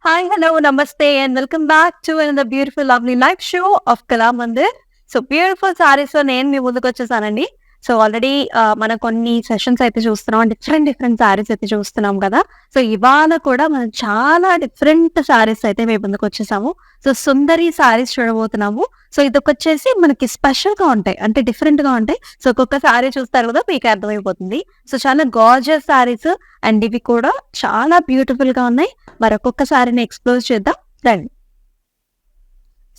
Hi, hello, namaste, and welcome back to another beautiful, lovely live show of Kala Mandir. So beautiful saris లో నేను మీ ముందుకు వచ్చేసానండి. So already మనం కొన్ని sessions అయితే చూస్తున్నాం. డిఫరెంట్ డిఫరెంట్ సారీస్ అయితే చూస్తున్నాం కదా. సో ఇవాళ కూడా మనం చాలా డిఫరెంట్ సారీస్ అయితే మీ ముందుకు వచ్చేసాము. సో సుందరి సారీస్ చూడబోతున్నాము. సో ఇదొకొచ్చేసి మనకి స్పెషల్ గా ఉంటాయి, అంటే డిఫరెంట్ గా ఉంటాయి. సో ఒక్కొక్క సారీ చూస్తారు కదా మీకు అర్థమైపోతుంది. సో చాలా గార్జియస్ సారీస్ అండ్ ఇవి కూడా చాలా బ్యూటిఫుల్ గా ఉన్నాయి. మరి ఒక్కొక్క సారీని ఎక్స్ప్లోర్ చేద్దాం రండి.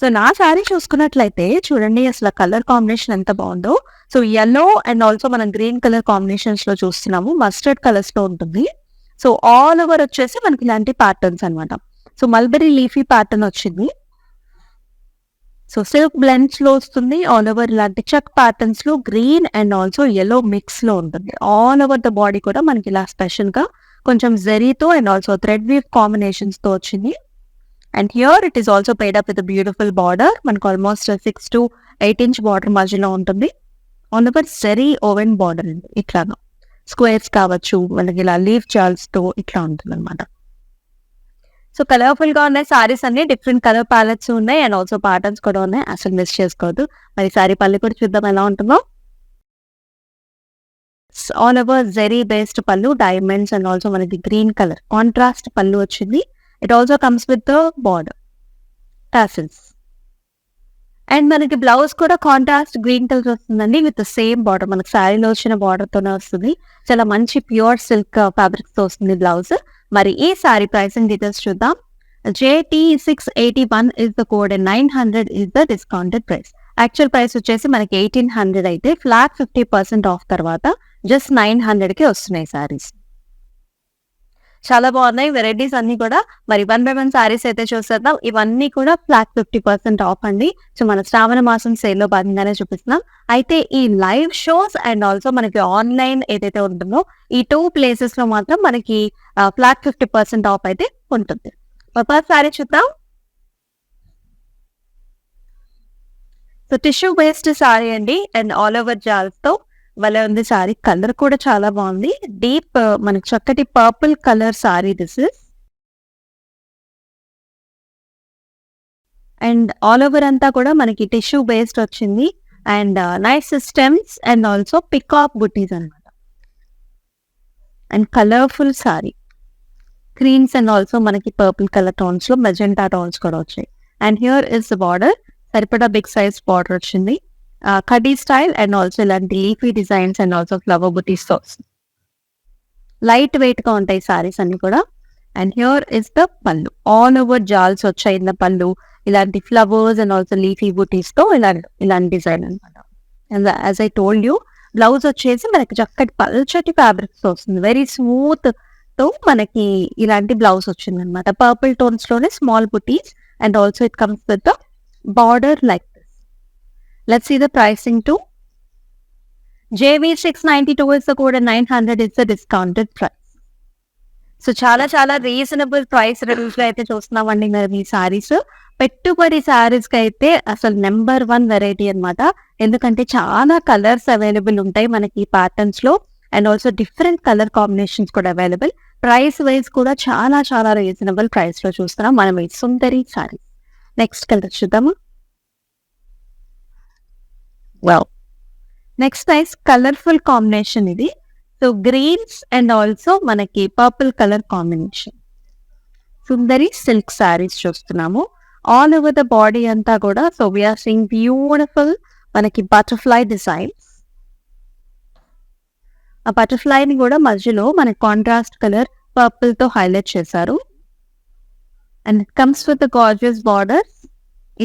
సో నా శారీ చూసుకున్నట్లయితే చూడండి అసలు కలర్ కాంబినేషన్ ఎంత బాగుందో. సో యెల్లో అండ్ ఆల్సో మనం గ్రీన్ కలర్ కాంబినేషన్స్ లో చూస్తున్నాము. మస్టర్డ్ కలర్స్ లో ఉంటుంది. సో ఆల్ ఓవర్ వచ్చేసి మనకి ఇలాంటి ప్యాటర్న్స్ అన్నమాట. సో మల్బెరీ లీఫీ ప్యాటర్న్ వచ్చింది. సో సిల్క్ బ్లెండ్స్ లో వస్తుంది. ఆల్ ఓవర్ ఇలాంటి చెక్ ప్యాటర్న్స్ లో green and also yellow mix లో ఉంటుంది. ఆల్ ఓవర్ ద బాడీ కూడా మనకి ఇలా స్పెషల్ గా కొంచెం జరీతో and also thread weave combinations తో వచ్చింది. And here it is also paired up with beautiful border. మనకు ఆల్మోస్ట్ 6 to 8 inch బార్డర్ మధ్యలో ఉంటుంది. All over zari woven border అండి. ఇట్లాగా స్క్వేర్స్ కావచ్చు, మనకి ఇలా లీఫ్ చాల్స్ తో ఇట్లా ఉంటుంది అనమాట. సో కలర్ఫుల్ గా ఉన్నాయి సారీస్ అన్ని. డిఫరెంట్ కలర్ ప్యాలెట్స్ ఉన్నాయి అండ్ ఆల్సో ప్యాటర్న్స్ కూడా ఉన్నాయి. అసలు మిస్ చేసుకోవద్దు. మరి సారీ పళ్ళు కూడా చూద్దాం ఎలా ఉంటుందో. ఆల్ ఓవర్ జెరీ బేస్డ్ పళ్ళు, డైమండ్స్ అండ్ ఆల్సో మనకి గ్రీన్ కలర్ కాంట్రాస్ట్ పళ్ళు వచ్చింది. It also comes with the border tassels. And మనకి బ్లౌజ్ కూడా కాంట్రాస్ట్ గ్రీన్ కలర్ వస్తుందండి విత్ సేమ్ బార్డర్. మనకి శారీలో వచ్చిన బార్డర్ తోనే వస్తుంది. చాలా మంచి ప్యూర్ సిల్క్ ఫ్యాబ్రిక్ తో వస్తుంది బ్లౌజ్. మరి ఈ శారీ ప్రైసింగ్ డీటెయిల్స్ చూద్దాం. JT681 is the code and 900 is the discounted price. Actual price వచ్చేసి మనకి 1800 అయితే ఫ్లాట్ 50% ఆఫ్ తర్వాత జస్ట్ 900 కి వస్తున్నాయి సారీస్. చాలా బాగున్నాయి వెరైటీస్ అన్ని కూడా. మరి 1 by 1 సారీస్ అయితే చూసేద్దాం. ఇవన్నీ కూడా ఫ్లాట్ 50% ఆఫ్ అండి. సో మన శ్రావణ మాసం సేల్ లో భాగంగానే చూపిస్తున్నాం. అయితే ఈ లైవ్ షోస్ అండ్ ఆల్సో మనకి ఆన్లైన్ ఏదైతే ఉంటుందో ఈ 2 ప్లేసెస్ లో మాత్రం మనకి ఫ్లాట్ 50% ఆఫ్ అయితే ఉంటుంది. ఫస్ట్ సారీ చూద్దాం. సో టిష్యూ బేస్డ్ సారీ అండి అండ్ ఆల్ ఓవర్ జాల్స్ తో భలే ఉంది సారీ. కలర్ కూడా చాలా బాగుంది. డీప్ మనకి చక్కటి purple colour sari this is. And all over అంతా కూడా మనకి టిష్యూ బేస్డ్ వచ్చింది. And nice stems and also peacock butis అనమాట. And colourful sari. Greens and also మనకి పర్పుల్ కలర్ టోన్స్ లో మెజెంటా టోన్స్ కూడా వచ్చాయి. And here is the border. సరిపడా బిగ్ సైజ్ బార్డర్ వచ్చింది. కడీ స్టైల్ అండ్ ఆల్సో ఇలాంటి leafy designs and also flower butis తో లైట్ వెయిట్ గా ఉంటాయి సారీస్ అన్ని కూడా. అండ్ హియర్ ఇస్ ద పళ్ళు. ఆల్ ఓవర్ జాల్స్ వచ్చాయి ఇన్ ద పళ్ళు. ఇలాంటి ఫ్లవర్స్ అండ్ ఆల్సో లీఫీ బుటీస్ తో ఇలాంటి డిజైన్ అనమాట. And as I told you blouse వచ్చేసి మనకి చక్కటి పల్చటి ఫ్యాబ్రిక్స్ తో వస్తుంది. వెరీ స్మూత్ తో మనకి ఇలాంటి బ్లౌజ్ వచ్చింది అనమాట. పర్పుల్ టోన్స్ లోనే small butis and also it comes with the border like this. Let's see the pricing too. JV692 is the code and 900 is the discounted price. So చాలా చాలా రీజనబుల్ ప్రైస్ రివ్యూస్ లో అయితే చూస్తున్నామండి మరి ఈ సారీస్. పెట్టుబడి సారీస్ కి అయితే అసలు నెంబర్ 1 వెరైటీ అనమాట. ఎందుకంటే చాలా కలర్స్ అవైలబుల్ ఉంటాయి మనకి ప్యాటర్న్స్ లో and also different colour combinations కూడా అవైలబుల్. ప్రైస్ వైజ్ కూడా చాలా చాలా రీజనబుల్ ప్రైస్ లో చూస్తున్నాం మనం ఈ సుందరి సారీ. నెక్స్ట్ కలర్ చూద్దాము. Wow, next nice colourful combination ఇది. సో గ్రీన్స్ అండ్ ఆల్సో మనకి పర్పుల్ కలర్ కాంబినేషన్. సుందరి సిల్క్ సారీస్ చూస్తున్నాము. ఆల్ ఓవర్ ద బాడీ అంతా కూడా సో వీఆర్ సీయింగ్ బ్యూటిఫుల్ మనకి బటర్ఫ్లై డిజైన్స్. ఆ బటర్ఫ్లై ని కూడా మధ్యలో మనకి కాంట్రాస్ట్ కలర్ పర్పుల్ తో హైలైట్ చేశారు. And it comes with gorgeous borders.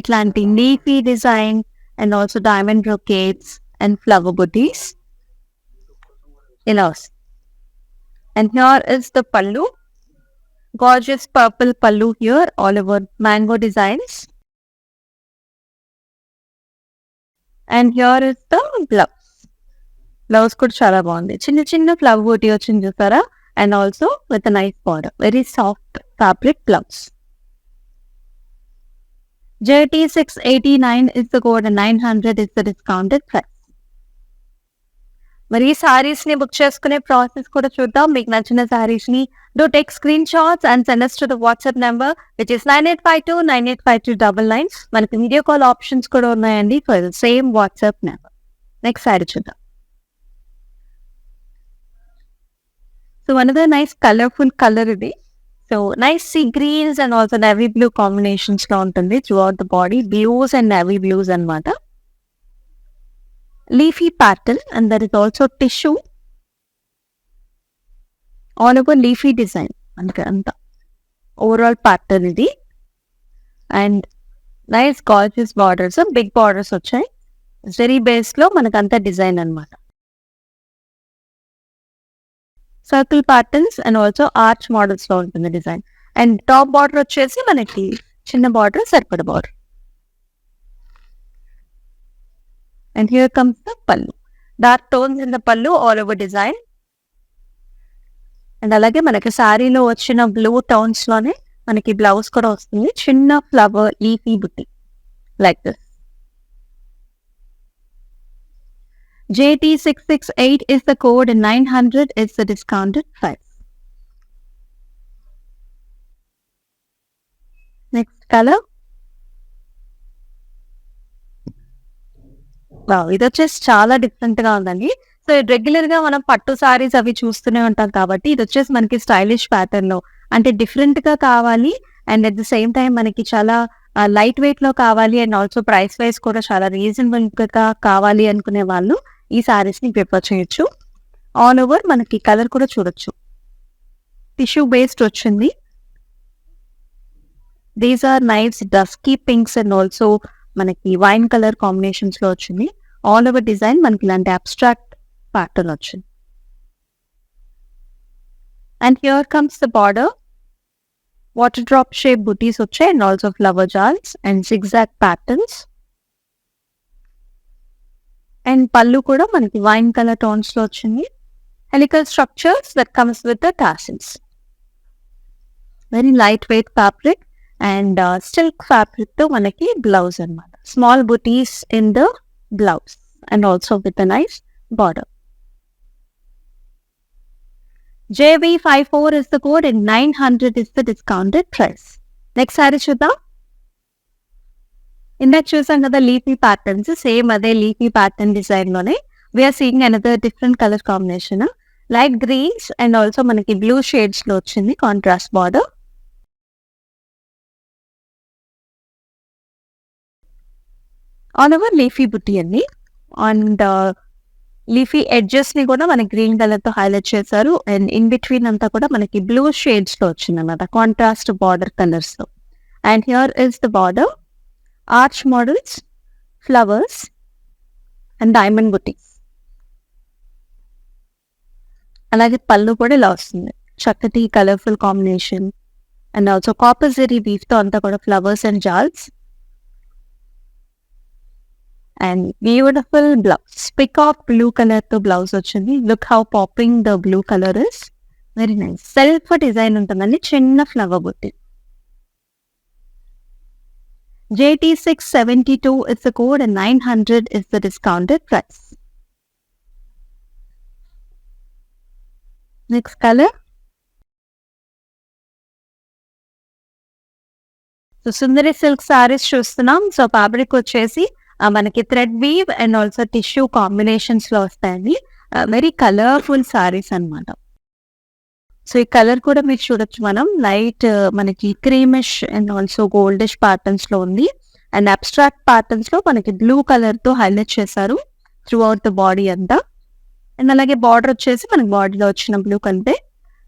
ఇట్లాంటి leafy design and also diamond brocades and flower booties. And here is the pallu. Gorgeous purple pallu here, all over mango designs. And here is the blouse. Blouse kuda chala baagundi. Chinna chinna flower booty ochindi chusara and also with a nice border. Very soft fabric blouse. JT689 is the code and 900 is the discounted price. మరి ఈ సారీస్ ని book చేసుకునే process కూడా చూద్దాం. మీకు నచ్చిన సారీస్ ని do take screenshots and send us to the WhatsApp number which is 9852985299. మనకి వీడియో కాల్ ఆప్షన్స్ కూడా ఉన్నాయండి for same WhatsApp number. Next sari చూద్దాం. So another nice colourful colour ఇది. So nice sea greens and also navy blue combinations లో ఉంటుంది throughout the body. Blues and navy blues అన్నమాట. Leafy pattern and there is also tissue all over leafy design anta overall pattern idi and nice gorgeous borders, big borders vachai zari base lo manakanta design anamata. Circle patterns and also arch models lo untundi design and top border vachesi manaki chinna border sarpada border. And here comes the pallu. Dark tones in the pallu all over design. And alage manaki saree lo vachina blue tones lone manaki blouse kuda vastundi. Chinna flower leafy booty like this. JT668 is the code and 900 is the discounted price. Next color. ఇది వచ్చేసి చాలా different గా ఉందండి. So regular గా మనం పట్టు సారీస్ అవి చూస్తూనే ఉంటాం కాబట్టి ఇది వచ్చేసి మనకి స్టైలిష్ ప్యాటర్న్ లో అంటే డిఫరెంట్ గా కావాలి and at the same time మనకి చాలా లైట్ వెయిట్ లో కావాలి అండ్ ఆల్సో ప్రైస్ వైజ్ కూడా చాలా రీజనబుల్ గా కావాలి అనుకునే వాళ్ళు ఈ సారీస్ ని ప్రిఫర్ చేయొచ్చు. ఆల్ ఓవర్ మనకి కలర్ కూడా చూడొచ్చు. టిష్యూ బేస్డ్ వచ్చింది. These are nice dusky pinks and also మనకి వైన్ కలర్ కాంబినేషన్స్ లో వచ్చింది. ఆల్ ఓవర్ డిజైన్ మనకి ఇలాంటి అబ్స్ట్రాక్ట్ ప్యాటర్న్ వచ్చింది. And here comes the border. Water drop shape butis వచ్చాయి and also flower jars and zigzag patterns. And pallu కూడా మనకి wine colour tones లో వచ్చింది. Helical structures that comes with the tassels. Very light weight fabric and silk fabric to manaki blouse anamata. Small booties in the blouse and also with a nice border. JV54 is the code and 900 is the discounted price. Next saree chuddam. Indak chusam kada leafy patterns, same ade leafy pattern design lone we are seeing another different color combination. Light greens and also manaki blue shades lo ochindi contrast border. On our leafy buti అండి and leafy edges ని కూడా మనకి green colour తో highlight చేశారు and in between అంతా కూడా మనకి blue shades లో వచ్చింది అనమాట కాంట్రాస్ట్ బార్డర్ కలర్స్ లో. And here is the border, arch models, flowers and diamond butis. అలాగే పళ్ళు కూడా ఇలా వస్తుంది, చక్కటి colourful combination and also copper zari weave తో అంతా కూడా flowers and jaals. And beautiful blouse, peacock blue color to blouse వచ్చింది. Look how popping the blue color is. Very nice. Self design ఉంటుందండి, చిన్న ఫ్లవర్ బుట్టి. JT672 is the code and 900 is the discounted price. Next color. So Sundari silk sarees చూస్తున్నాం. So fabric వచ్చేసి మనకి thread weave and also tissue combinations లో వస్తాయండి. Very colourful saris అనమాట. So ఈ కలర్ కూడా మీరు చూడొచ్చు, మనం లైట్ మనకి creamish and also goldish patterns లో ఉంది అండ్ అబ్స్ట్రాక్ట్ ప్యాటర్న్స్ లో మనకి బ్లూ కలర్ తో హైలైట్ చేశారు త్రూ అవుట్ ద బాడీ అంతా. అండ్ అలాగే బార్డర్ వచ్చేసి మనకి బాడీలో వచ్చిన blue colour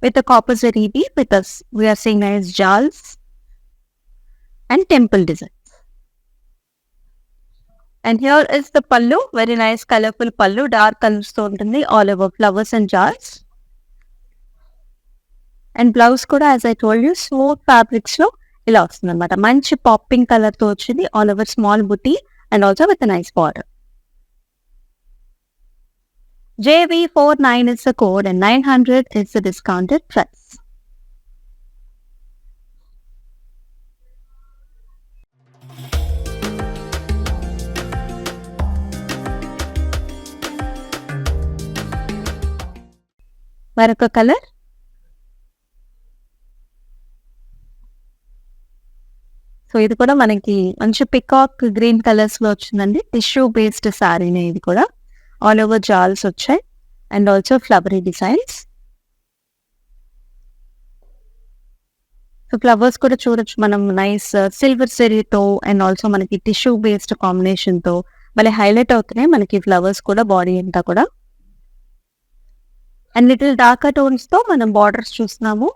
with copper zari weave with we're seeing nice jaals and temple design. And here is the pallu, very nice colorful pallu, dark colors తో ఉంటుంది, all over flowers and jars. And blouse కూడా as I told you smooth fabrics లో ఇలా వస్తుంది అనమాట. మంచి popping colour తో వచ్చింది, all over small booty and also with a nice border. JV49 is the code and 900 is the discounted price. మరొక colour. So ఇది కూడా మనకి మంచి పికాక్ గ్రీన్ కలర్స్ లో వచ్చిందండి. టిష్యూ బేస్డ్ శారీనే ఇది కూడా. ఆల్ ఓవర్ జాల్స్ వచ్చాయి and also flowery designs. So flowers కూడా చూడొచ్చు మనం, నైస్ సిల్వర్ సెరీతో అండ్ ఆల్సో మనకి టిష్యూ బేస్డ్ కాంబినేషన్ తో మళ్ళీ హైలైట్ అవుతున్నాయి మనకి ఫ్లవర్స్ కూడా బాడీ అంతా కూడా. అండ్ లిటిల్ డార్కర్ టోన్స్ తో మనం బార్డర్స్ చూస్తున్నాము.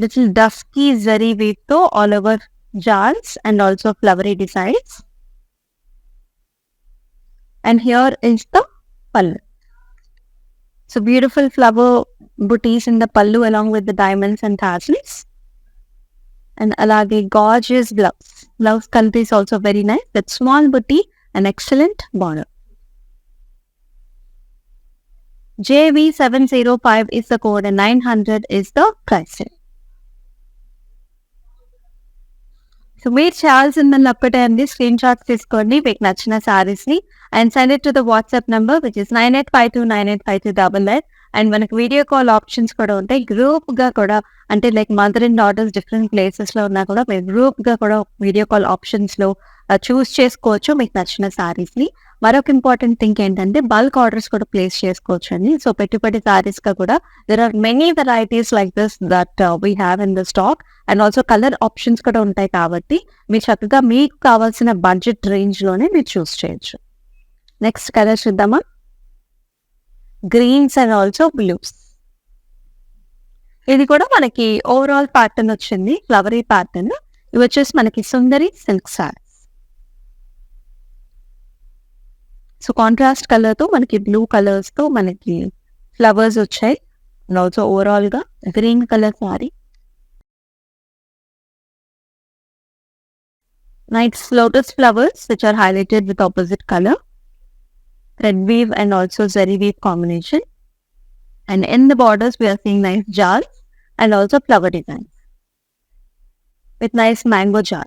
లిటిల్ డస్కీ జరీ వీవ్ తో all over jars and also flowery designs. And here is the pallu. So beautiful flower booties in the pallu along with the diamonds and tassels. And alage gorgeous blouse. Blouse color is also very nice. That small booty and excellent border. JV705 is the code and 900 is the price. So మీరు చేయాల్సిందని ఒక్కటే అండి, screen shots తీసుకోండి మీకు నచ్చిన సారీస్ ని and send it to the WhatsApp number which is 9852985299. And మనకి video call options కూడా ఉంటాయి. గ్రూప్ గా కూడా, అంటే like mother and daughters different places లో ఉన్నా కూడా మీరు గ్రూప్ గా కూడా వీడియో కాల్ ఆప్షన్స్ లో చూస్ చేసుకోవచ్చు మీకు నచ్చిన సారీస్ ని. మరొక ఇంపార్టెంట్ థింగ్ ఏంటంటే బల్క్ ఆర్డర్స్ కూడా ప్లేస్ చేసుకోవచ్చు అండి. సో పెట్టుబడి సారీస్ గా కూడా there are many varieties like this that we have in the stock and also colour options కూడా ఉంటాయి కాబట్టి మీరు చక్కగా మీకు కావాల్సిన బడ్జెట్ రేంజ్ లోనే మీరు చూస్ చేయొచ్చు. నెక్స్ట్ కలర్ చూద్దామా. Greens and also blues. ఇది కూడా మనకి ఓవరాల్ ప్యాటర్న్ వచ్చింది, ఫ్లవరీ ప్యాటర్న్. ఇవి వచ్చేసి మనకి Sundari silk saris. So contrast colour తో మనకి బ్లూ కలర్స్ తో మనకి ఫ్లవర్స్ వచ్చాయి అండ్ ఆల్సో ఓవరాల్ గా green colour sari. Nice lotus flowers which are highlighted with opposite color. Thread weave and also zari weave combination. And in the borders we are seeing nice jars and also flower designs with nice mango jar.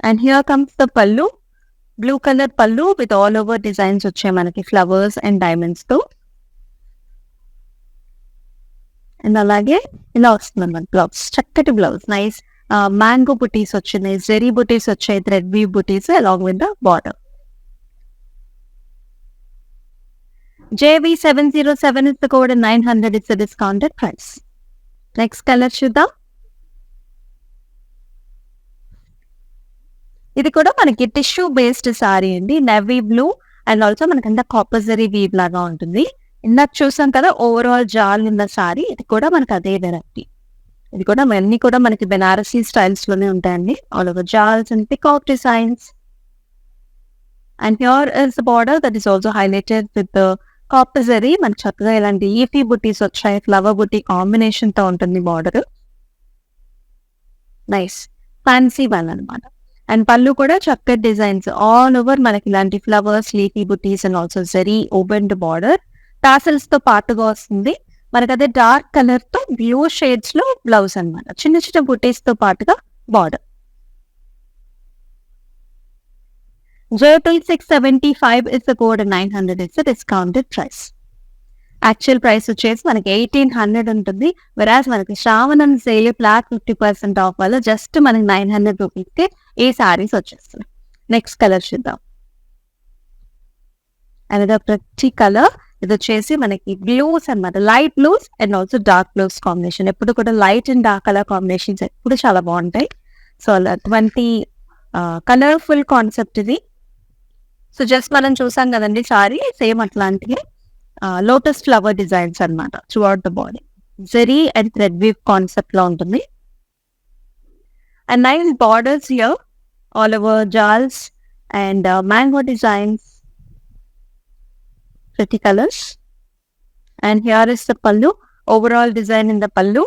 And here comes the pallu. Blue color pallu with all over designs వచ్చాయి మనకి flowers and diamonds తో. And అలాగే ఇలా వస్తుంది మన blouse, చక్కటి blouse, nice mango బుటీస్ వచ్చినాయి, జెరీ బుటీస్ వచ్చాయి, thread weave buttis along with the border. JV707 is the code and 900 is the discounted price. Next color చూద్దాం. ఇది కూడా మనకి టిష్యూ బేస్డ్ సారీ అండి, నెవీ బ్లూ అండ్ ఆల్సో మనకంతా కాపర్ జరీ వీవ్ లాగా ఉంటుంది. ఇందాక చూసాం కదా ఓవరాల్ జాల్ ఉన్న సారీ, ఇది కూడా మనకి అదే వెరైటీ. ఇది కూడా అన్ని కూడా మనకి బెనారసీ స్టైల్స్ లోనే ఉంటాయండి. All over jaals and peacock designs. And here is the border that is also highlighted with copper zari. మనకి చక్కగా ఇలాంటి ఈఫీ బుటీస్ వచ్చాయి, ఫ్లవర్ బుటీ కాంబినేషన్ తో ఉంటుంది బార్డర్. నైస్ ఫ్యాన్సీ వన్ అనమాట. అండ్ పళ్ళు కూడా చక్కటి డిజైన్స్ ఆల్ ఓవర్ మనకి ఇలాంటి flowers, leafy buttis and also zari opened border. Tassels తో పాటుగా వస్తుంది మనకి. అదే డార్క్ కలర్ తో బ్లూ షేడ్స్ లో బ్లౌజ్ అనమాట, చిన్న చిన్న బుటీస్ తో పాటుగా border. JV675 is the code and 900 is the discounted price. Actual price వచ్చేసి మనకి 1800 ఉంటుంది. వెరాజ్ మనకి శ్రావణం సేల్ ఫ్లాట్ 50% ఆఫ్ వల్ల జస్ట్ మనకి 900 రూపీస్ కి ఈ సారీస్ వచ్చేస్తున్నాయి. నెక్స్ట్ కలర్ చూద్దాం. అనదర్ ప్రతి కలర్. ఇది వచ్చేసి మనకి బ్లూస్ అనమాట, light blues and also dark blues combination. ఎప్పుడు కూడా light and dark colour combinations ఎప్పుడు చాలా బాగుంటాయి. సో అటువంటి కలర్ఫుల్ కాన్సెప్ట్ ఇది. సో జస్ట్ మనం చూసాం కదండి సారీ, సేమ్ అట్లాంటివి లోటస్ ఫ్లవర్ డిజైన్స్ అనమాట throughout the body. Zari and thread weave concept లో ఉంటుంది. And nice borders here all over jaals and mango designs, pretty colors. And here is the pallu, overall design in the pallu.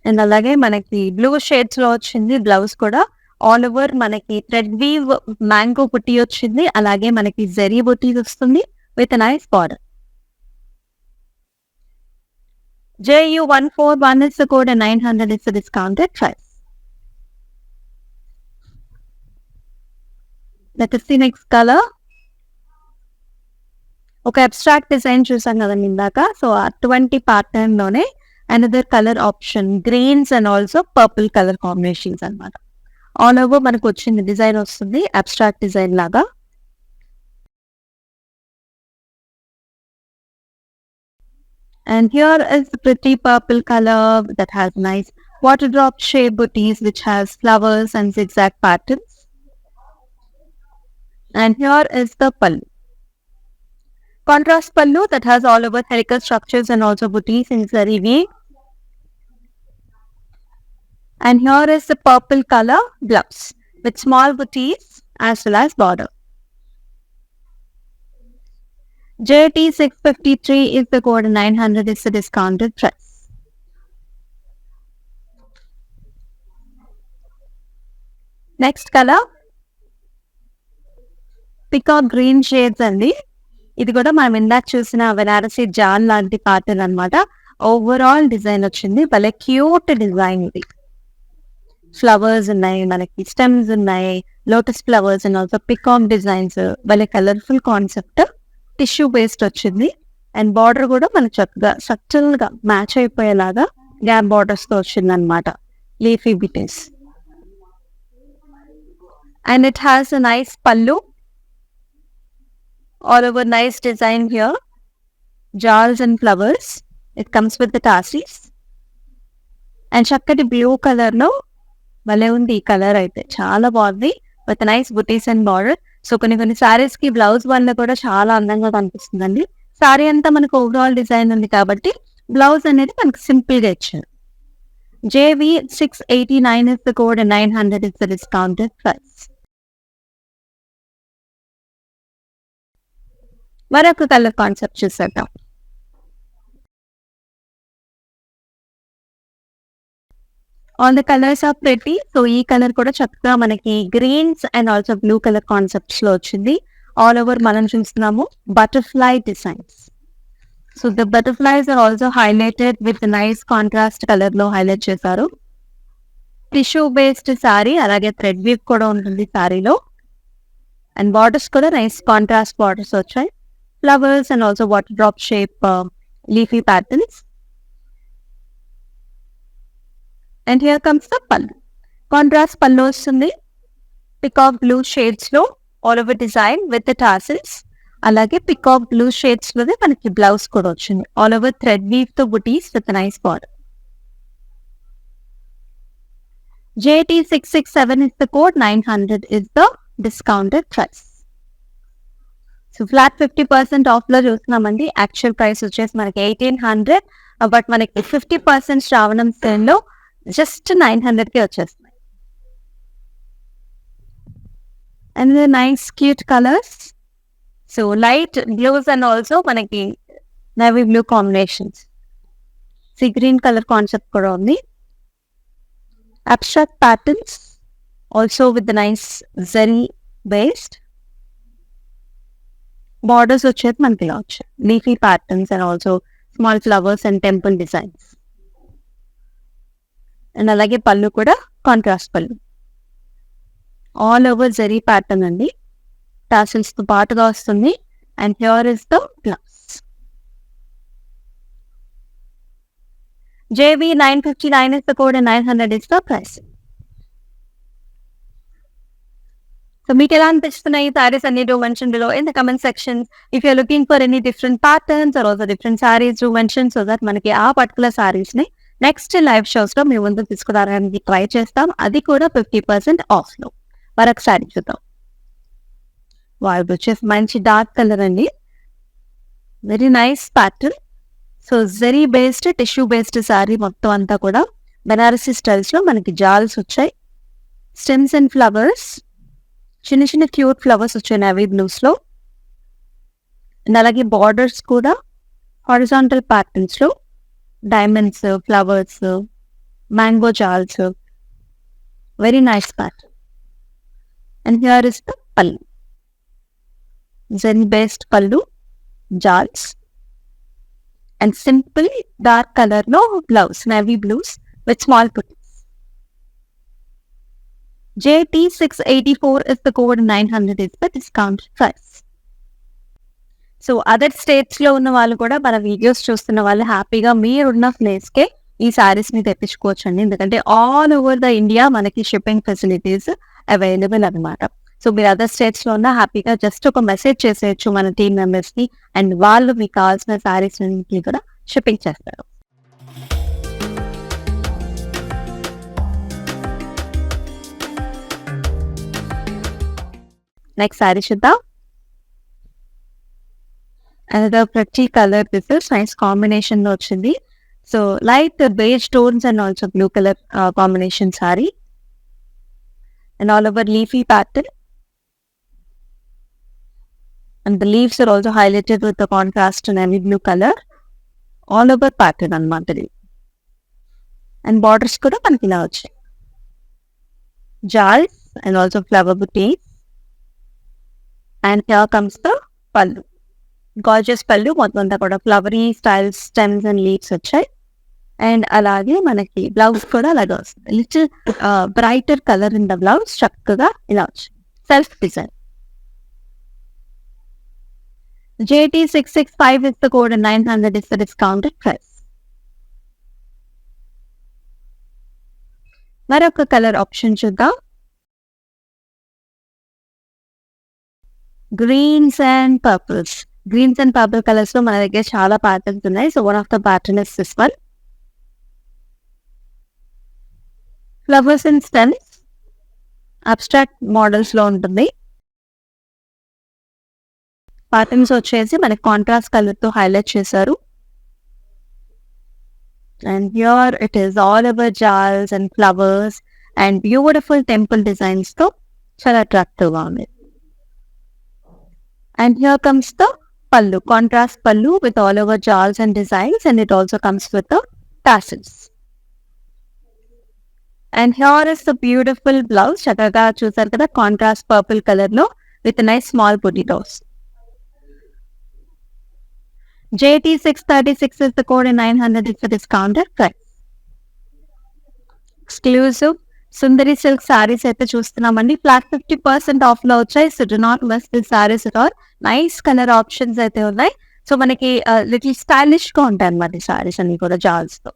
And అలాగే మనకి blue shades లో వచ్చింది blouse కూడా. All over మనకి thread weave mango బుట్టి వచ్చింది, అలాగే మనకి జెరీ బుట్టి వస్తుంది with nice border. JU141 is the code and 900 is the discounted price. Let us see next color. ఒక అబ్స్ట్రాక్ట్ డిజైన్ చూసాం కదండి ఇందాక. సో అటువంటి ప్యాటర్న్ లోనే another colour option greens and also purple colour combinations అన్నమాట. ఆల్ ఓవర్ మనకు వచ్చింది design వస్తుంది అబ్స్ట్రాక్ట్ డిజైన్ లాగా. And here is the pretty purple color that has nice water drop shape booties which has flowers and zigzag patterns. And here is the pallu. Contrast pallu that has all over helical structures and also booties in zari weave. And here is the purple color blouse with small booties as well as border. JT 653 is the code, 900 is the discounted price. Next color, peacock green shades అండి. ఇది కూడా మనం ఇందాక చూసిన Banarasi John లాంటి pattern అన్నమాట. Overall design వచ్చింది, భలే క్యూట్ డిజైన్ ఇది. ఫ్లవర్స్ ఉన్నాయి, మనకి స్టెమ్స్ ఉన్నాయి, lotus flowers and also peacock designs, భలే కలర్ఫుల్ కాన్సెప్ట్. టిష్యూ బేస్డ్ వచ్చింది అండ్ బార్డర్ కూడా మనకు చక్కగా సటిల్ గా మ్యాచ్ అయిపోయేలాగా గ్యాప్ బార్డర్స్ తో వచ్చింది అనమాట, leafy butis. And it has a nice pallu, all over nice design here, jars and flowers. It comes with the tassis and చక్కటి బ్లూ కలర్ లో భలే ఉంది ఈ కలర్, అయితే చాలా బాగుంది with nice buttis and border. So కొన్ని సారీస్ కి బ్లౌజ్ వల్ల కూడా చాలా అందంగా కనిపిస్తుందండి. సారీ అంతా మనకు ఓవరాల్ డిజైన్ ఉంది కాబట్టి బ్లౌజ్ అనేది మనకు సింపుల్ గా ఇచ్చారు. JV 689 is the code and 900 is the discounted price. మరొక కలర్ కాన్సెప్ట్ చూసేద్దాం. All the colours are pretty. So ఈ కలర్ కూడా చక్కగా మనకి greens and also blue colour concepts లో వచ్చింది. ఆల్ ఓవర్ మనం చూస్తున్నాము butterfly designs. So the butterflies are also highlighted with nice contrast colour లో హైలైట్ చేశారు. టిష్యూ బేస్డ్ సారీ, అలాగే థ్రెడ్ వీవ్ కూడా ఉంటుంది సారీలో. అండ్ బార్డర్స్ కూడా నైస్ కాంట్రాస్ట్ బార్డర్స్ వచ్చాయి. Flowers and also water drop shape leafy patterns. And here comes the pallu. Contrast pallu వస్తుంది, peacock blue shades లో all over design with the tassels. అలాగే peacock blue shades లోనే మనకి blouse కూడా వచ్చింది, all over thread weave తో booties with a nice border. JT 667 is the code, 900 is the discounted price. So flat 50% of లో చూస్తున్నామండి. Actual price వచ్చేసి మనకి 1800, బట్ మనకి 50% శ్రావణం సేల్ లో జస్ట్ 900 కి వచ్చేస్తున్నాయి. And nice cute colours. So light blues and also మనకి navy blue combinations. Sea green colour concept కూడా ఉంది. Abstract patterns also with nice zari based. Borders వచ్చేది మనకి ఇలా వచ్చాయి, leafy patterns and also small flowers and temple designs. And అలాగే పళ్ళు కూడా contrast pallu, all over zari pattern అండి, టాసిల్స్ తో పాటుగా వస్తుంది. And here is the blouse. JV 959 is the code and 900 is the price. So మీకు ఎలా అనిపిస్తున్నాయి ఈ సారీస్ అన్ని? Do mention below in the comment section. If you're looking for any different patterns or also different saris, do mention so that మనకి ఆ particular saris ని next live shows లో మీ ముందు తీసుకురావడానికి ట్రై చేస్తాం, అది కూడా 50% ఆఫ్ లో. మరొక సారీ చూద్దాం. వావ్, వచ్చేసి మంచి డార్క్ కలర్ అండి, very nice pattern. So zari based tissue based sorry మొత్తం అంతా కూడా బెనారసీ స్టైల్స్ లో మనకి జాల్స్ వచ్చాయి, స్టెమ్స్ అండ్ ఫ్లవర్స్, చిన్న చిన్న క్యూట్ ఫ్లవర్స్ వచ్చాయి నేవీ బ్లూస్ లో. అండ్ అలాగే బార్డర్స్ కూడా హారిజాంటల్ ప్యాటర్న్స్ లో diamonds, flowers, mango jaals, very nice pattern. And here is the pallu, zari based pallu, jaals and simple dark colour లో blouse, navy blues with small butis. JT 684 is the code, 900 is the discount price. So other states లో ఉన్న వాళ్ళు కూడా మన videos చూస్తున్న వాళ్ళు హ్యాపీగా మీరున్న ప్లేస్ కే ఈ సారీస్ ని తెప్పించుకోవచ్చు అండి. ఎందుకంటే ఆల్ ఓవర్ ద ఇండియా మనకి షిప్పింగ్ ఫెసిలిటీస్ అవైలబుల్ అనమాట. సో మీరు అదర్ స్టేట్స్ లో ఉన్న హ్యాపీగా జస్ట్ ఒక మెసేజ్ చేసేయచ్చు మన టీమ్ మెంబర్స్ కి, అండ్ వాళ్ళు మీకు కావాల్సిన సారీస్ కూడా షిప్పింగ్ చేస్తారు. నెక్స్ట్ సారీ చూద్దాం. another pretty color. This is nice combination లో వచ్చింది. So light beige tones and also blue colour combination sorry and all over leafy pattern, and the leaves are also highlighted with the contrast navy blue color all over pattern అన్నమాట. And borders కూడా మనకి ఇలా వచ్చాయి, జాల్స్ and also flower buttis. And here comes the పళ్ళు, gorgeous పళ్ళు, మొత్తం అంతా కూడా flowery style stems and leaves వచ్చాయి. అండ్ అలాగే మనకి బ్లౌజ్ కూడా అలాగే వస్తుంది, little brighter colour in the blouse, చక్కగా ఇలా వచ్చింది, self design. JT665 is the code and 900 is the discounted price. మరొక కలర్ ఆప్షన్ చూద్దాం. Greens and purples. Greens and purple colours లో మన దగ్గర చాలా ప్యాటర్న్స్ ఉన్నాయి. So one of the pattern is this one, flowers and stems, abstract models లో ఉంటుంది. Patterns వచ్చేసి మనకి కాంట్రాస్ట్ కలర్ తో హైలైట్ చేశారు. And here it is all over jaals and flowers and beautiful temple designs తో చాలా అట్రాక్టివ్ గా ఉంది. And here comes the pallu, contrast pallu with all over jawls and designs, and it also comes with the tassels. And here is the beautiful blouse, chakaga chusaru kada, contrast purple color lo with a nice small buttitos. JT636 is the code and 900 is the discounted price. Exclusive Sundari silk saris అయితే చూస్తున్నామండి. Flat 50% of లో వచ్చాయి. So do not miss this saris at all. Nice colour options అయితే ఉన్నాయి. So మనకి little stylish గా ఉంటాయి అన్నమాట ఈ సారీస్ అన్ని కూడా జాల్స్ తో.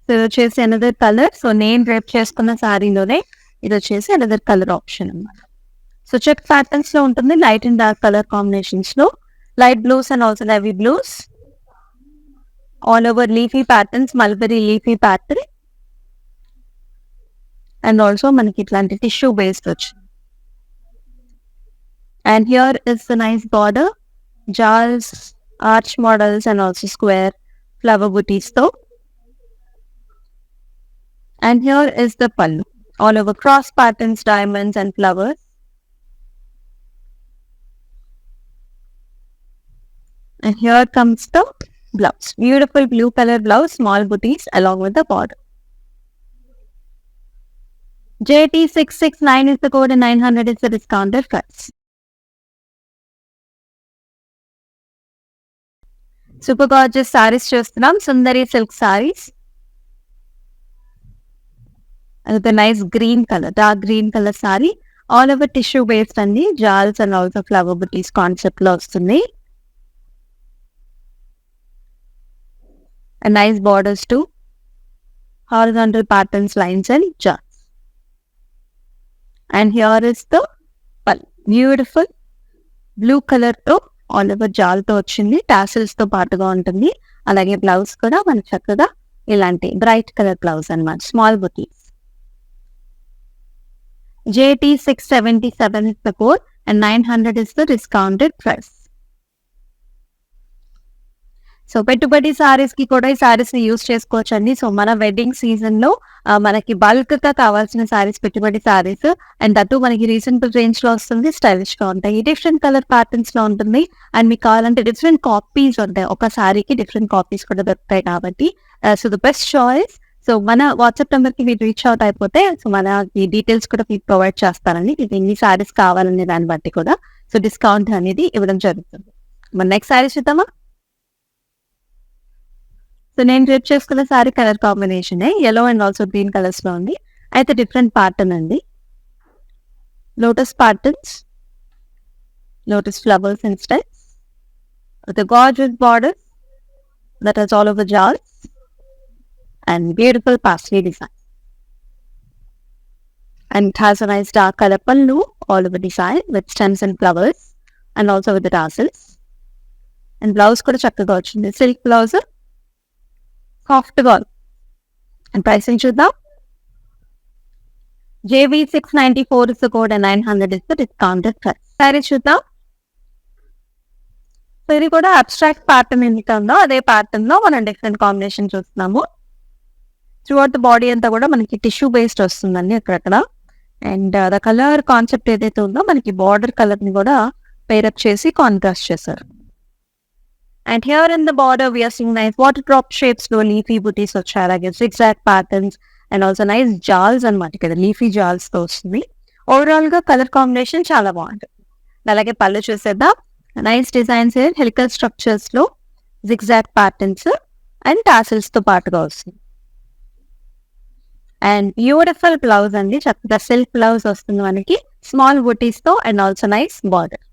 సో ఇది వచ్చేసి అనదర్ కలర్. సో నేను డ్రైప్ చేసుకున్న సారీలోనే ఇది వచ్చేసి అనదర్ కలర్ ఆప్షన్ అన్నమాట. సో చెక్ ప్యాటర్న్స్ లో ఉంటుంది, light and dark colour combinations లో, light blues and also heavy blues, all over leafy patterns, mulberry leafy pattern. And also మనకి ఇట్లాంటి టిష్యూ బేస్డ్ వచ్చింది. And here is the nice border, jaals, arch models and also square flower butis తో. And here is the pallu, all over cross patterns, diamonds and flowers. And here comes the blouse, beautiful blue color blouse, small booties along with the border. JT669 is the code and 900 is the discounted price. Super gorgeous sarees చూస్తున్నాం, సుందరి silk sarees. And the nice green color, dark green color saree, all over tissue based అండి, జాల్స్ and also flower buttis concept లో వస్తుంది. And nice borders too, horizontal patterns, lines and jars. And here is the pallu, beautiful blue color తో all over జాల్ తో వచ్చింది, tassels తో పాటుగా ఉంటుంది. అలాగే బ్లౌజ్ కూడా మనకి చక్కగా ఇలాంటి బ్రైట్ కలర్ బ్లౌజ్ అన్నమాట, small buttis. JT677 is the code and 900 is the discounted price. So పెట్టుబడి సారీస్ కి కూడా ఈ సారీస్ ని యూజ్ చేసుకోవచ్చు అండి. సో మన వెడ్డింగ్ సీజన్ లో మనకి బల్క్ గా కావాల్సిన సారీస్ పెట్టుబడి సారీస్, అండ్ దట్టు మనకి రీజనబుల్ రేంజ్ లో వస్తుంది, స్టైలిష్ గా ఉంటాయి, డిఫరెంట్ కలర్ ప్యాటర్న్స్ లో ఉంటుంది. అండ్ మీకు కావాలంటే డిఫరెంట్ కాపీస్ ఉంటాయి, ఒక సారీకి డిఫరెంట్ కాపీస్ కూడా దొరుకుతాయి కాబట్టి so the best choice. So మన వాట్సాప్ నెంబర్ కి మీరు రీచ్ అవుట్ అయిపోతే సో మన ఈ డీటెయిల్స్ కూడా మీకు ప్రొవైడ్ చేస్తారండి, మీకు ఎన్ని సారీస్ కావాలనే దాన్ని బట్టి కూడా సో డిస్కౌంట్ అనేది ఇవ్వడం జరుగుతుంది. మన నెక్స్ట్ సారీస్ చూద్దామా. సో నేను డ్రిప్ చేసుకున్న sorry colour combination yellow and also green colours లో ఉంది. అయితే డిఫరెంట్ ప్యాటర్న్ అండి, lotus patterns, lotus flowers and stems with a gorgeous border that has all over jars and beautiful parsley design. And it has a nice dark color pallu all over design with stems and flowers and also with the tassels. And blouse kuda chakkaga vachindi, silk blouse, soft ga. And pricing chuddam. JV694 is the code and 900 is the discounted price. Saree chuddam. So ఇది కూడా abstract pattern ఏదైతే ఉందో అదే pattern లో మనం different combination చూస్తున్నాము. Through out the body అంతా కూడా మనకి టిష్యూ బేస్డ్ వస్తుందండి అక్కడక్కడ. అండ్ ద కలర్ కాన్సెప్ట్ ఏదైతే ఉందో మనకి బార్డర్ కలర్ ని కూడా పేరప్ చేసి కాంట్రాస్ట్ చేశారు. And here in the border we're seeing nice water drop shapes లో లీఫీ బుటీస్ వచ్చాయి, అలాగే zigzag patterns and also nice jaals అనమాట, ఇక్కడ లీఫీ జాల్స్ తో వస్తుంది. ఓవరాల్ గా కలర్ కాంబినేషన్ చాలా బాగుంటుంది. అలాగే పళ్ళు చూసేద్దాం. నైస్ డిజైన్స్ హెలికల్ స్ట్రక్చర్స్ లో zigzag ప్యాటర్న్స్ అండ్ టాసిల్స్ తో పాటుగా వస్తుంది. అండ్ బ్యూటిఫుల్ బ్లౌజ్ అండి, చక్కగా సిల్క్ బ్లౌజ్ వస్తుంది మనకి స్మాల్ బుటీస్ తో and also nice border.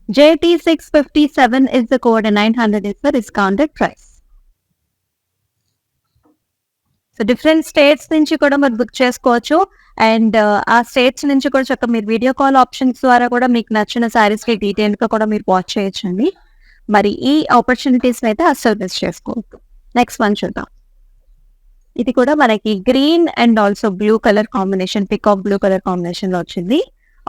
JT657 is the code and 900 is the discounted price. So different states నుంచి కూడా మీరు బుక్ చేసుకోవచ్చు. అండ్ ఆ స్టేట్స్ నుంచి కూడా చక్కగా మీరు వీడియో కాల్ ఆప్షన్స్ ద్వారా కూడా మీకు నచ్చిన శారీస్ కి డీటెయిల్ గా కూడా మీరు వాచ్ చేయొచ్చండి. మరి ఈ ఆపర్చునిటీస్ అయితే అస్సలు మిస్ చేసుకోవద్దు. నెక్స్ట్ వన్ చూద్దాం. ఇది కూడా మనకి green and also blue colour combination, peacock blue colour combination లో వచ్చింది.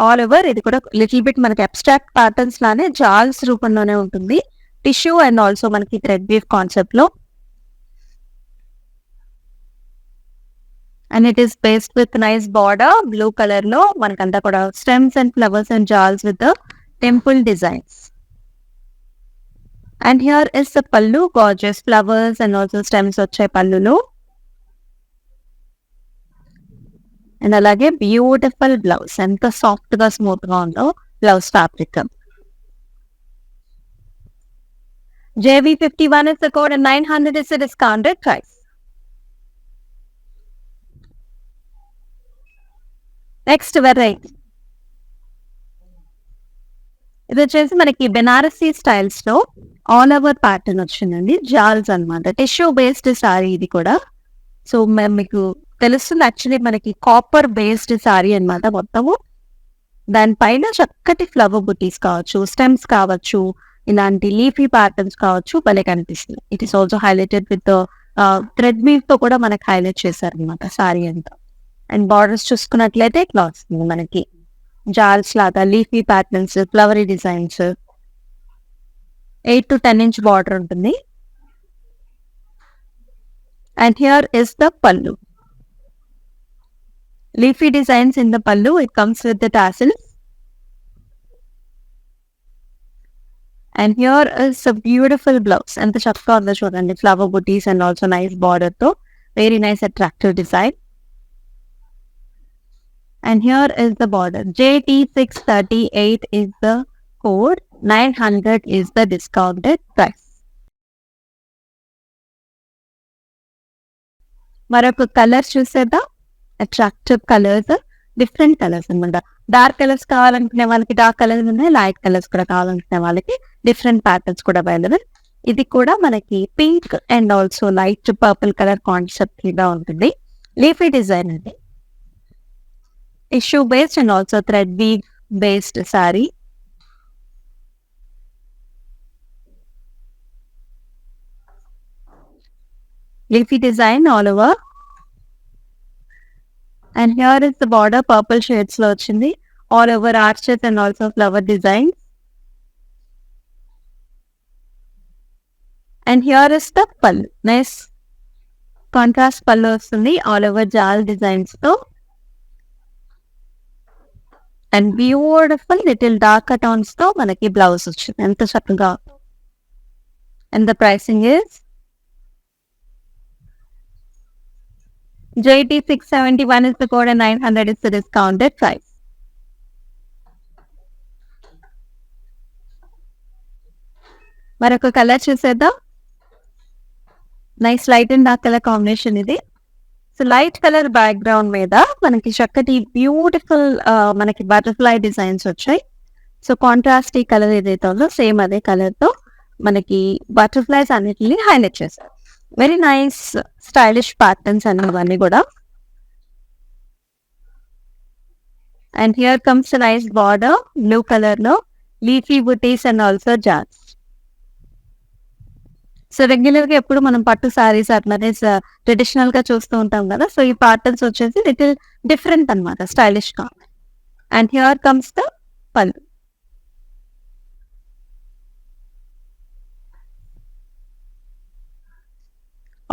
ఆల్ ఓవర్ ఇది కూడా లిటిల్ బిట్ మనకి అబ్స్ట్రాక్ట్ ప్యాటర్న్స్ లానే జాల్స్ రూపంలోనే ఉంటుంది. టిష్యూ అండ్ ఆల్సో మనకి థ్రెడ్ వీవ్ కాన్సెప్ట్ లో. And it is based with nice border, blue color lo manakanta kuda stems and flowers and jars with the temple designs. And here is the pallu, gorgeous flowers and also stems vachai pallu lo. And alage beautiful blouse, enta soft ga smooth ga undo blouse fabric. JV51 is the code and 900 is the discounted price. Next variety ఇది వచ్చేసి మనకి Banarasi styles లో all over pattern వచ్చిందండి, జాల్స్ అనమాట, tissue based sorry ఇది కూడా. So మీకు తెలుస్తుంది యాక్చువల్లీ మనకి కాపర్ బేస్డ్ సారీ అనమాట మొత్తము. దానిపైన చక్కటి ఫ్లవర్ బుటీస్ కావచ్చు, స్టెమ్స్ కావచ్చు, ఇలాంటి లీఫీ ప్యాటర్న్స్ కావచ్చు, భలే కనిపిస్తుంది. It is also highlighted with thread weave తో కూడా మనకి హైలైట్ చేశారు అనమాట సారీ అంతా. అండ్ బార్డర్స్ చూసుకున్నట్లయితే ఇట్లా వస్తుంది మనకి జాల్స్ లాగా leafy patterns, flowery designs, 8 to 10 inch border ఉంటుంది. అండ్ హియర్ ఇస్ ద పల్లు, లీఫీ డిజైన్స్ ఇన్ ద పల్లు. It comes with the tassels. And here is a beautiful blouse, ఎంత చక్కగా ఉందో చూడండి, flower buttis and also nice border తో very nice attractive design. And here is the border. JT638 is the code, 900 is the discounted price. మరొక colours చూసేద్దాం. Attractive colours, different colours అనమాట. Dark colours కావాలనుకునే వాళ్ళకి డార్క్ కలర్స్ ఉన్నాయి, light colours కూడా కావాలనుకునే వాళ్ళకి డిఫరెంట్ ప్యాటర్న్స్ కూడా అవైలబుల్. ఇది కూడా మనకి pink and also light purple colour concept గా ఉంటుంది. లీఫీ డిజైన్ అండి, tissue based and also thread weave based sari. Leafy design all over. And here is the border, purple shades lo vachindi, all over arches and also flower designs. And here is the pallu, nice contrast pallu vastundi, all over jal designs tho. And beautiful little darker tones తో మనకి blouse వచ్చింది, ఎంత చక్కగా. And the pricing is JT671 is the code and 900 is the discounted price. మరొక colour చూసేద్దాం. Nice light and dark colour combination ఇది. So light colour background మీద మనకి చక్కటి బ్యూటిఫుల్ మనకి బటర్ఫ్లై డిజైన్స్ వచ్చాయి. సో కాంట్రాస్ట్ ఈ కలర్ ఏదైతే ఉందో సేమ్ అదే కలర్ తో మనకి బటర్ఫ్లైస్ అన్నిటిని హైలైట్ చేశారు. వెరీ నైస్ స్టైలిష్ ప్యాటర్న్స్ అనేవన్నీ కూడా. And here comes nice border blue colour లో leafy buttis and also jars. So regular గా ఎప్పుడు మనం పట్టు సారీస్ అట్లానే ట్రెడిషనల్ గా చూస్తూ ఉంటాం కదా. సో ఈ ప్యాటర్న్స్ వచ్చేసి లిటిల్ డిఫరెంట్ అనమాట, స్టైలిష్ గా. అండ్ హియర్ కమ్స్ ద పళ్ళు.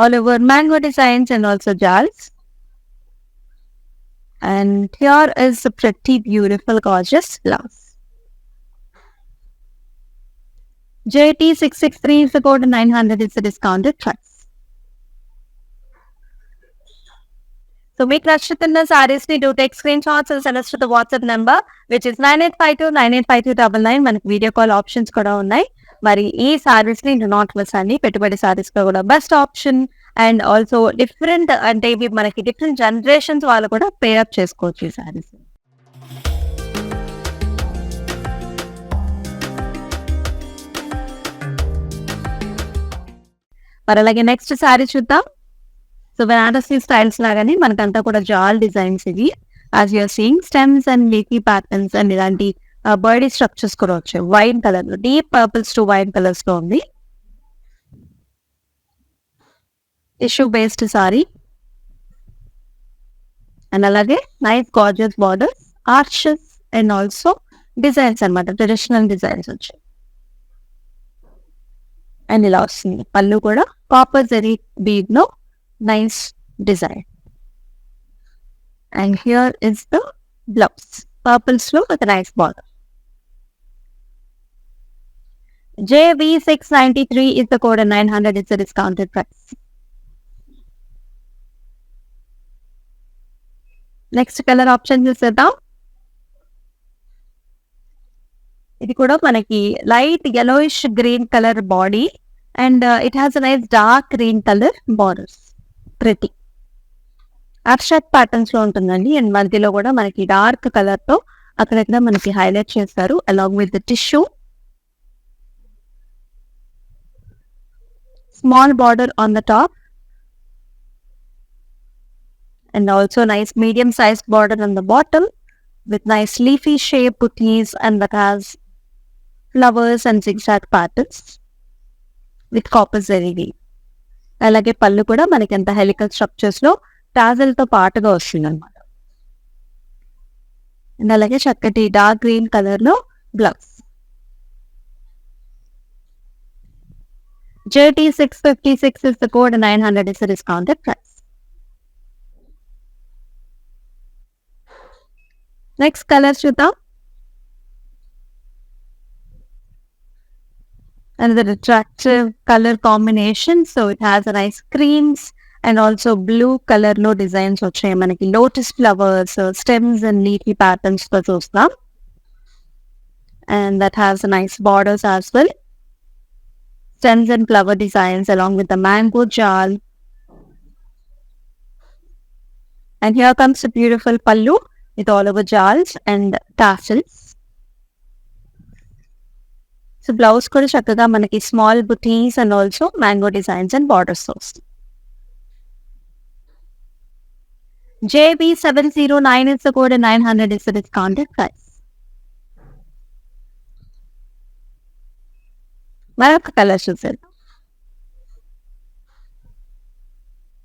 All over mango designs and also jars. And here is a pretty beautiful gorgeous blouse. JT663 is the code, 900 is the discounted price. So make నచ్చుతున్న sarees ని do take screenshots and send us to the WhatsApp number which is 9852985299. మనకి video call options కూడా ఉన్నాయి. మరి ఈ సారీస్ ని not miss అండి, పెట్టుబడి సారీస్ లో కూడా best option. And also different అంటే ఇవి మనకి డిఫరెంట్ జనరేషన్స్ వాళ్ళు కూడా పేరప్ చేసుకోవచ్చు ఈ సారీస్. మరి అలాగే నెక్స్ట్ సారీ చూద్దాం. సో బెనారసీ స్టైల్స్ లాగానే మనకంతా కూడా జాల్ డిజైన్స్ ఇవి. As you're seeing stems and leafy patterns and ఇలాంటి బర్డీ స్ట్రక్చర్స్ కూడా వచ్చాయి. వైన్ కలర్ లో, deep purples to wine colours లో ఉంది. టిష్యూ బేస్డ్ సారీ అండ్ అలాగే nice gorgeous borders, arches and also designs అనమాట, ట్రెడిషనల్ డిజైన్స్ వచ్చాయి. అండ్ ఇలా వస్తుంది పళ్ళు కూడా కాపర్ జరీ బీడ్ లో nice design. And here is the blouse, purples లో with nice border. JV693 is the code and 900 is the discounted price. Next colour option చూసేద్దాం. ఇది కూడా మనకి light yellowish green colour body and it has a nice dark green colour borders. Pretty Akshat patterns లో ఉంటుందండి. And మధ్యలో కూడా మనకి dark colour తో అక్కడక్కడ మనకి హైలైట్ చేస్తారు along with the tissue. Small border on the top and also nice medium sized border on the bottom with nice leafy shape booties and that has flowers and zigzag patterns with copper zari weave. అలాగే పళ్ళు కూడా మనకి ఎంత helical structures లో tassel తో పాటుగా వస్తుంది అనమాట. And అలాగే చక్కటి డార్క్ గ్రీన్ కలర్ లో blouse. JT656 is the code and 900 is the discounted price. Next color చూద్దాం. Another attractive color combination. So it has a nice creams and also blue color లో designs వచ్చాయి. మనకి lotus flowers, stems and leafy patterns తో చూస్తాం. And that has a nice borders as well. Stems and flower designs along with the mango jal. And here comes a beautiful pallu with all over jals and tassels. So blouse kuda chakkaga manaki small booties and also mango designs and borders వస్తాయి. JB709 is the code and 900 is the discounted price. మరొక colour చూసేద్దాం.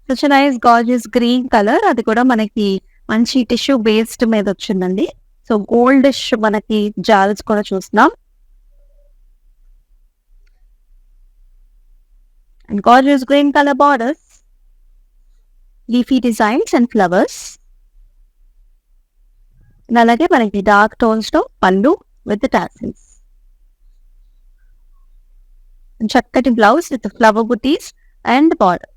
such a nice gorgeous green color. అది కూడా మనకి మంచి tissue based మీద వచ్చిందండి. So goldish మనకి జాల్స్ కూడా చూస్తున్నాం. And gorgeous green color borders, leafy designs and flowers. And అలాగే మనకి డార్క్ టోన్స్ లో పళ్ళు విత్ tassels. చక్కటి blouse with flower buttis and border.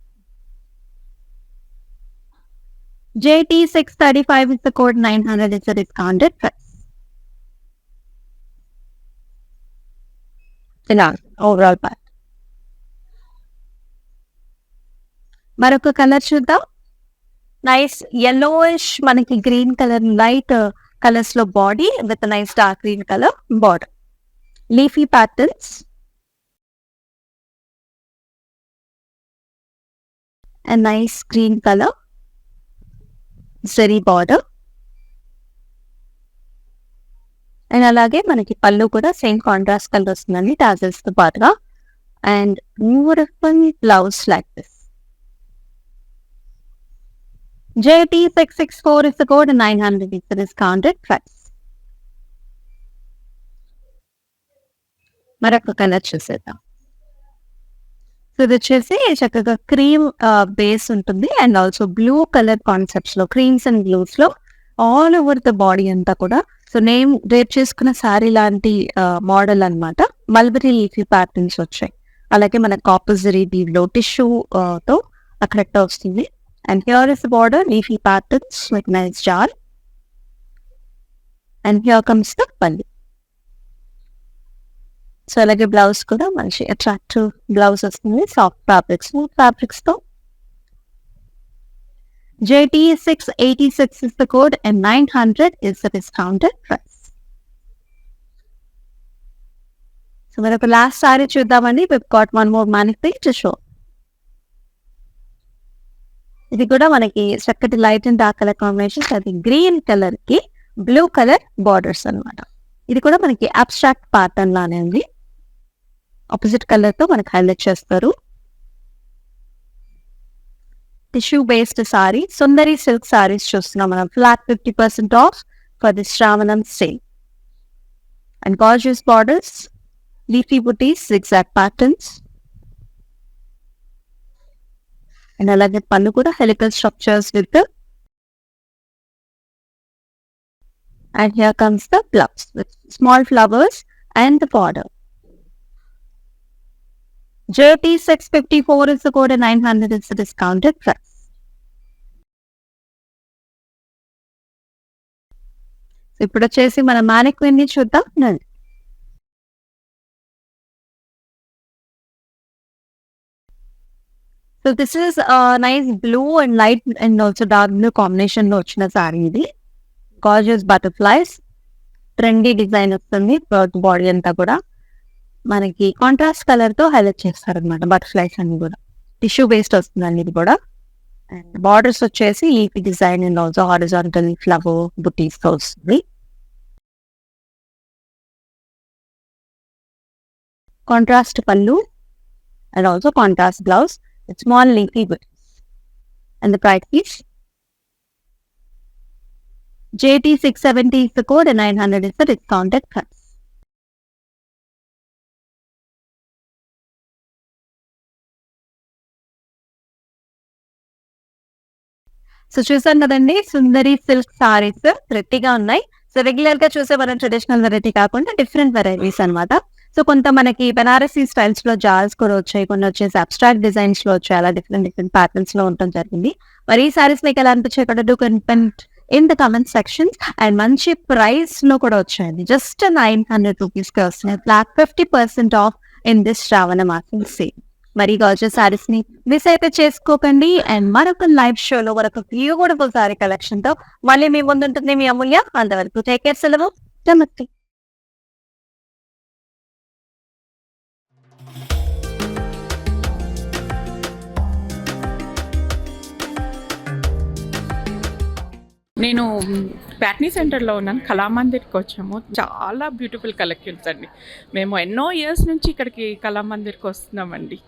JT635 is the code, 900 is the discounted price. ఇలా ఓవరాల్ ప్యాక్. మరొక కలర్ చూద్దాం. Nice yellowish మనకి green colour light colours లో body with nice dark green colour border. Leafy patterns and nice green colour zari border. And అలాగే మనకి పళ్ళు కూడా same contrast colour వస్తుందండి టాజల్స్ తో పాటుగా. And beautiful blouse like this. JT664 is the code, 900 is the discounted price. మరొక colour చూసేద్దాం. So ఇది వచ్చేసి చక్కగా క్రీమ్ బేస్ ఉంటుంది and also blue colour concepts లో క్రీమ్స్ అండ్ బ్లూస్ లో ఆల్ ఓవర్ ద బాడీ అంతా కూడా. సో నేను రేప్ చేసుకున్న శారీ లాంటి మోడల్ అన్నమాట. మల్బరీ లీఫీ ప్యాటర్న్స్ వచ్చాయి. అలాగే మనకు కాపర్జరీ దీనిలో టిష్యూ తో అక్కడక్కడ వస్తుంది. And here is the border, leafy patterns with nice jar. And here comes the pallu. So alage blouse kuda manchi attractive blouse vastundi, soft fabrics, smooth fabrics tho. JT686 is the code and 900 is the discounted price. So maraku last saree chuddamandi. We've got one more mannequin to show. ఇది కూడా మనకి చక్కటి light and dark colour combination. అది green colour కి blue colour borders అన్నమాట. ఇది కూడా మనకి అబ్స్ట్రాక్ట్ ప్యాటర్న్ లానే ఉంది. ఆపోజిట్ కలర్ తో మనకి హైలైట్ చేస్తారు. టిష్యూ బేస్డ్ సారీ సుందరి సిల్క్ సారీస్ చూస్తున్నాం మనం. ఫ్లాట్ 50% ఆఫ్ ఫర్ ది శ్రావణం sale. And gorgeous borders, leafy buttis, zigzag patterns. And అలాగే పళ్ళు కూడా helical structures with. And here comes the blouse with small flowers and the border. JT654 is the code and 900 is the discounted price. ఇప్పుడు వచ్చేసి మన మానిక్విన్ ని చూద్దాం. So this is a nice blue and light and also dark blue combination లో వచ్చిన sorry ఇది. Gorgeous butterflies, trendy design వస్తుంది. Body అంతా కూడా మనకి కాంట్రాస్ట్ కలర్ తో హైలైట్ చేస్తారు అనమాట. బటర్ఫ్లైస్ అన్ని కూడా టిష్యూ బేస్డ్ వస్తుందండి ఇది కూడా. అండ్ బార్డర్స్ వచ్చేసి leafy design and also horizontal flower butis తో వస్తుంది. కాంట్రాస్ట్ పళ్ళు and also contrast blouse. Small leafy booties. And the price is JT670 is the code and 900 is the discounted price. So చూసాను కదండి, సుందరి silk saris రెట్టిగా ఉన్నాయి. So regular గా చూసే మనం traditional variety కాకుండా డిఫరెంట్ వెరైటీస్ అనమాట. సో కొంత మనకి బెనారసీ స్టైల్స్ లో జాల్స్ కూడా వచ్చాయి, కొన్ని వచ్చేసి అబ్స్ట్రాక్ట్ డిజైన్స్ లో వచ్చాయి. అలా డిఫరెంట్ ప్యాటర్న్స్ లో ఉండటం జరిగింది. మరి ఈ సారీస్ మీకు ఎలా అనిపించాయి కూడా do comment in the comment sections. And మంచి ప్రైస్ లో కూడా వచ్చాయండి. జస్ట్ 900 రూపీస్ కి వస్తున్నాయి. ఫ్లాట్ 50% ఆఫ్ ఇన్ దిస్ శ్రావణ మాసం సేల్. మరి గార్జియస్ సారీస్ ని మిస్ అయితే చేసుకోకండి. అండ్ మరొక లైవ్ షోలో మరొక బ్యూటిఫుల్ సారీ కలెక్షన్ తో మళ్ళీ మీ ముందు ఉంటుంది మీ అమూల్య. అంతవరకు టేక్ కేర్, సెలవు, నమస్తే. నేను ప్యాట్నీ సెంటర్లో ఉన్నాను. కళామందిర్కి వచ్చాము. చాలా బ్యూటిఫుల్ కలెక్షన్స్ అండి. మేము ఎన్నో ఇయర్స్ నుంచి ఇక్కడికి కళామందిర్కి వస్తున్నామండి.